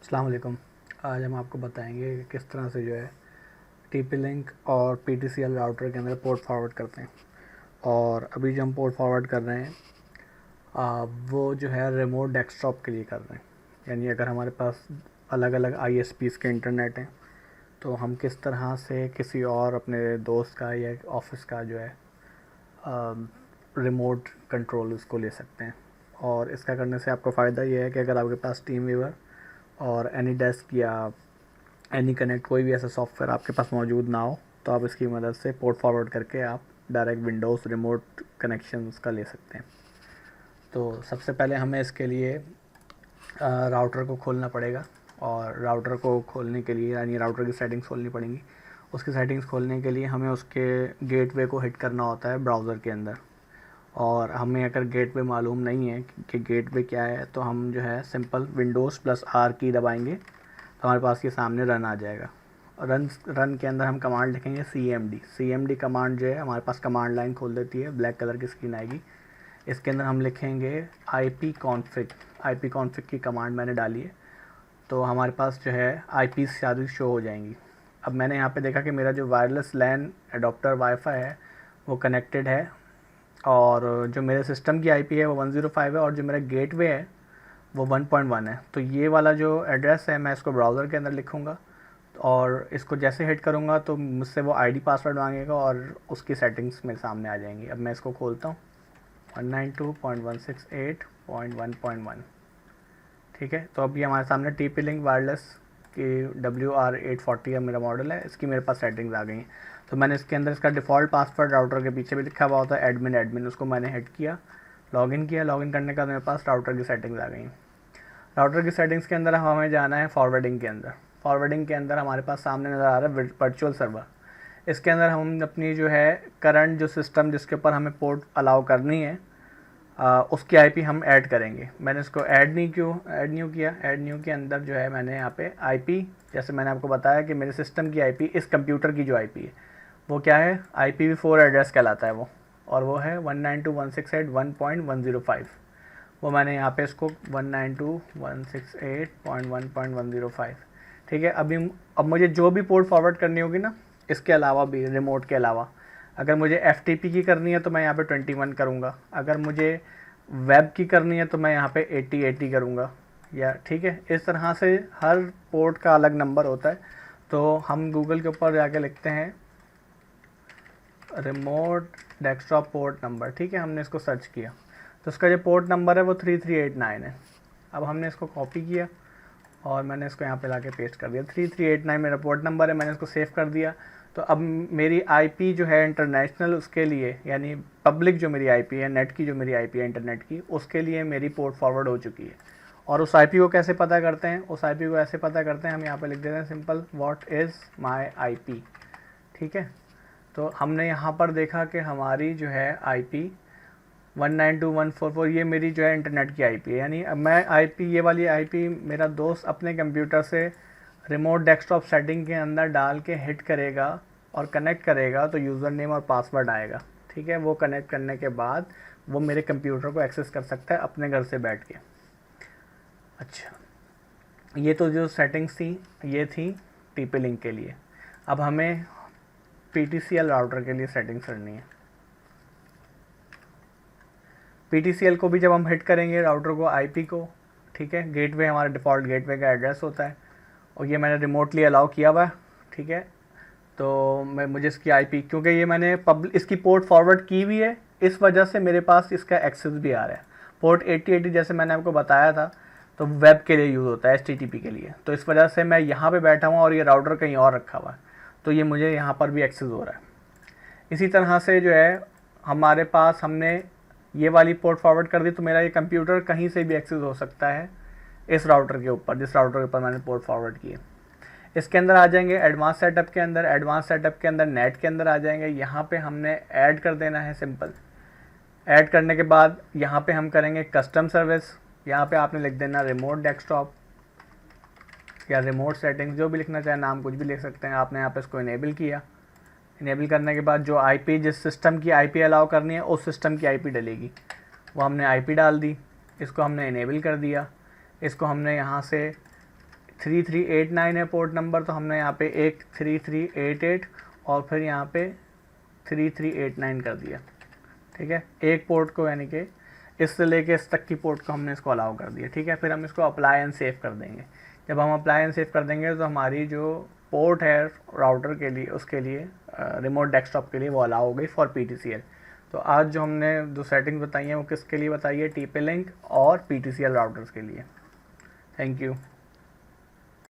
अस्सलाम वालेकुम। आज हम आपको बताएंगे कि किस तरह से जो है TP-Link और PTCL राउटर के अंदर पोर्ट फॉरवर्ड करते हैं। और अभी जो हम पोर्ट फॉरवर्ड कर रहे हैं वो जो है रिमोट डेस्कटॉप के लिए कर रहे हैं। यानी अगर हमारे पास अलग अलग ISPs के इंटरनेट हैं तो हम किस तरह से किसी और अपने दोस्त का या ऑफिस का जो है रिमोट कंट्रोल उसको ले सकते हैं। और इसका करने से आपको फ़ायदा ये है कि अगर आपके पास टीम वीवर और एनी डेस्क या एनी कनेक्ट कोई भी ऐसा सॉफ्टवेयर आपके पास मौजूद ना हो तो आप इसकी मदद से पोर्ट फॉरवर्ड करके आप डायरेक्ट विंडोज़ रिमोट कनेक्शन उसका ले सकते हैं। तो सबसे पहले हमें इसके लिए राउटर को खोलना पड़ेगा। और राउटर को खोलने के लिए यानी राउटर की सेटिंग्स खोलनी पड़ेंगी। उसकी सेटिंग्स खोलने के लिए हमें उसके गेटवे को हिट करना होता है ब्राउज़र के अंदर। और हमें अगर गेटवे मालूम नहीं है कि गेटवे क्या है तो हम जो है सिंपल Windows+R की दबाएंगे तो हमारे पास ये सामने रन आ जाएगा। रन के अंदर हम कमांड लिखेंगे CMD कमांड जो है हमारे पास कमांड लाइन खोल देती है, ब्लैक कलर की स्क्रीन आएगी। इसके अंदर हम लिखेंगे IP config की कमांड मैंने डाली है तो हमारे पास जो है IP सारी शो हो जाएंगी। अब मैंने यहाँ पे देखा कि मेरा जो वायरलेस लैन एडोप्टर वाईफाई है वो कनेक्टेड है और जो मेरे सिस्टम की IP है वो 105 है और जो मेरा गेटवे है वो 1.1 है। तो ये वाला जो एड्रेस है मैं इसको ब्राउज़र के अंदर लिखूँगा और इसको जैसे हिट करूँगा तो मुझसे वो ID पासवर्ड मांगेगा और उसकी सेटिंग्स मेरे सामने आ जाएंगी। अब मैं इसको खोलता हूँ 192.168.1.1। ठीक है, तो अभी हमारे सामने TP-Link वायरलेस की WR840 का मेरा मॉडल है, इसकी मेरे पास सेटिंग्स आ गई हैं। तो मैंने इसके अंदर इसका डिफ़ॉल्ट पासवर्ड राउटर के पीछे भी लिखा हुआ होता है एडमिन, उसको मैंने हिट किया, लॉगिन करने का मेरे पास राउटर की सेटिंग्स आ गई। राउटर की सेटिंग्स के अंदर हमें जाना है फॉरवर्डिंग के अंदर। फॉरवर्डिंग के अंदर हमारे पास सामने नज़र आ रहा है वर्चुअल सर्वर। इसके अंदर हम अपनी जो है करंट जो सिस्टम जिसके ऊपर हमें पोर्ट अलाउ करनी है उसकी IP हम ऐड करेंगे। मैंने इसको ऐड नहीं किया। ऐड न्यू के अंदर जो है मैंने यहाँ पे IP, जैसे मैंने आपको बताया कि मेरे सिस्टम की IP, इस कंप्यूटर की जो IP है वो क्या है, IPv4 एड्रेस कहलाता है वो, और वो है 192.168.1.105। वो मैंने यहाँ पे इसको 192.168.1.105। ठीक है, अब मुझे जो भी पोर्ट फॉरवर्ड करनी होगी ना, इसके अलावा भी रिमोट के अलावा, अगर मुझे FTP की करनी है तो मैं यहाँ पे 21 करूँगा, अगर मुझे वेब की करनी है तो मैं यहाँ पे 80 करूँगा, या ठीक है, इस तरह से हर पोर्ट का अलग नंबर होता है। तो हम गूगल के ऊपर जाके लिखते हैं रिमोट डेस्कटॉप पोर्ट नंबर। ठीक है, हमने इसको सर्च किया तो उसका जो पोर्ट नंबर है वो 3389 है। अब हमने इसको कॉपी किया और मैंने इसको यहाँ पे लाके पेस्ट कर दिया। 3389 मेरा पोर्ट नंबर है, मैंने इसको सेव कर दिया। तो अब मेरी IP जो है इंटरनेशनल, उसके लिए यानी पब्लिक जो मेरी IP है, नेट की जो मेरी IP है इंटरनेट की, उसके लिए मेरी पोर्ट फॉरवर्ड हो चुकी है। और उस IP को कैसे पता करते हैं, उस IP को ऐसे पता करते हैं, हम यहाँ पे लिख देते हैं simple what is my IP। ठीक है, तो हमने यहाँ पर देखा कि हमारी जो है IP 192.144 ये मेरी जो है इंटरनेट की IP है। यानी अब मैं IP, ये वाली IP मेरा दोस्त अपने कंप्यूटर से रिमोट डेस्कटॉप सेटिंग के अंदर डाल के हिट करेगा और कनेक्ट करेगा तो यूज़र नेम और पासवर्ड आएगा। ठीक है, वो कनेक्ट करने के बाद वो मेरे कंप्यूटर को एक्सेस कर सकता है अपने घर से बैठ के। अच्छा, ये तो जो सेटिंग्स थी ये थी TP-Link के लिए। अब हमें PTCL राउटर के लिए सेटिंग्स करनी है। PTCL को भी जब हम हिट करेंगे राउटर को, IP को, ठीक है, गेटवे हमारा डिफ़ॉल्ट गेटवे का एड्रेस होता है और ये मैंने रिमोटली अलाउ किया हुआ है। ठीक है, तो मुझे इसकी IP, क्योंकि ये मैंने इसकी पोर्ट फॉरवर्ड की हुई है, इस वजह से मेरे पास इसका एक्सेस भी आ रहा है। पोर्ट 8080 जैसे मैंने आपको बताया था तो वेब के लिए यूज़ होता है, HTTP के लिए। तो इस वजह से मैं यहाँ पे बैठा हुआ और ये राउटर कहीं और रखा हुआ है, तो ये मुझे यहाँ पर भी एक्सेस हो रहा है। इसी तरह से जो है हमारे पास, हमने ये वाली पोर्ट फॉरवर्ड कर दी तो मेरा ये कंप्यूटर कहीं से भी एक्सेस हो सकता है इस राउटर के ऊपर, जिस राउटर के ऊपर मैंने पोर्ट फॉरवर्ड किए। इसके अंदर आ जाएंगे एडवांस सेटअप के अंदर, नेट के अंदर आ जाएंगे। यहाँ पे हमने ऐड कर देना है सिंपल। ऐड करने के बाद यहाँ पे हम करेंगे कस्टम सर्विस। यहाँ पे आपने लिख देना रिमोट डेस्कटॉप या रिमोट सेटिंग्स, जो भी लिखना चाहे, नाम कुछ भी लिख सकते हैं। आपने यहाँ पे इसको इनेबल किया। इनेबल करने के बाद जो IP, जिस सिस्टम की IP अलाउ करनी है उस सिस्टम की IP डलेगी, वो हमने IP डाल दी। इसको हमने इनेबल कर दिया। इसको हमने यहाँ से 3389 है पोर्ट नंबर, तो हमने यहाँ पे एक 3388 और फिर यहाँ पे 3389 कर दिया। ठीक है, एक पोर्ट को यानी कि इससे लेके इस तक की पोर्ट को हमने इसको अलाउ कर दिया। ठीक है, फिर हम इसको अप्लाई एंड सेव कर देंगे। जब हम अप्लाई एंड सेव कर देंगे तो हमारी जो पोर्ट है राउटर के लिए, उसके लिए रिमोट डेस्कटॉप के लिए वो अलाउ हो गई फॉर PTCL। तो आज जो हमने जो सेटिंग्स बताई हैं वो किसके लिए बताई है, TP-Link और PTCL राउटर्स के लिए। Thank you.